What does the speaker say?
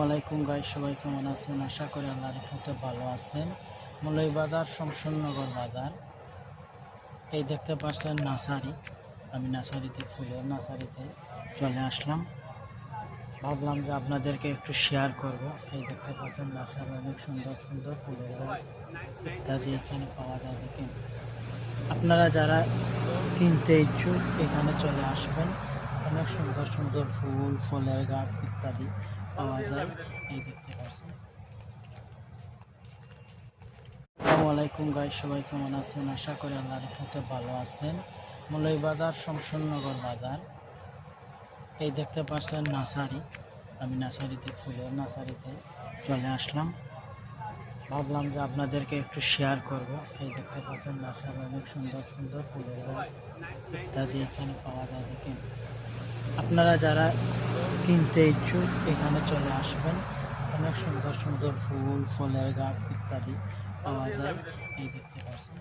আলাইকুম গাইস, সবাই কেমন আছেন? আশা করি আল্লাহর রহমতে ভালো আছেন। মৌলভীবাজার শমশননগর বাজার। এই দেখতে পাচ্ছেন নার্সারি। আমি নার্সারিতে ফুলের নার্সারিতে চলে আসলাম। ভাবলাম যে আপনাদেরকে একটু শেয়ার করব। এই দেখতে পাচ্ছেন নার্সারি, অনেক সুন্দর সুন্দর ফুলের গাছ ইত্যাদি এখানে পাওয়া যায়। দেখেন, আপনারা যারা কিনতে ইচ্ছুক এখানে চলে আসবেন। অনেক সুন্দর সুন্দর ফুল, ফলের গাছ ইত্যাদি পাওয়া যায়। এই দেখতে পাচ্ছেন। আসসালামু আলাইকুম গাইস, সবাই কেমন আছেন? আশা করি আল্লাহর রহমতে ভালো আছেন। মৌলভীবাজার শমশননগর বাজার। এই দেখতে পাচ্ছেন নার্সারি। আমি নার্সারিতে ফুলের নার্সারিতে চলে আসলাম। ভাবলাম যে আপনাদেরকে একটু শেয়ার করব। এই দেখতে পাচ্ছেন নার্সারি, অনেক সুন্দর সুন্দর ফুলের গাছ ইত্যাদি এখানে পাওয়া যায়। দেখেন, আপনারা যারা কিনতে ইচ্ছুক এখানে চলে আসবেন। অনেক সুন্দর সুন্দর ফুল, ফলের গাছ ইত্যাদি পাওয়া যায়। এই দেখতে পাচ্ছেন।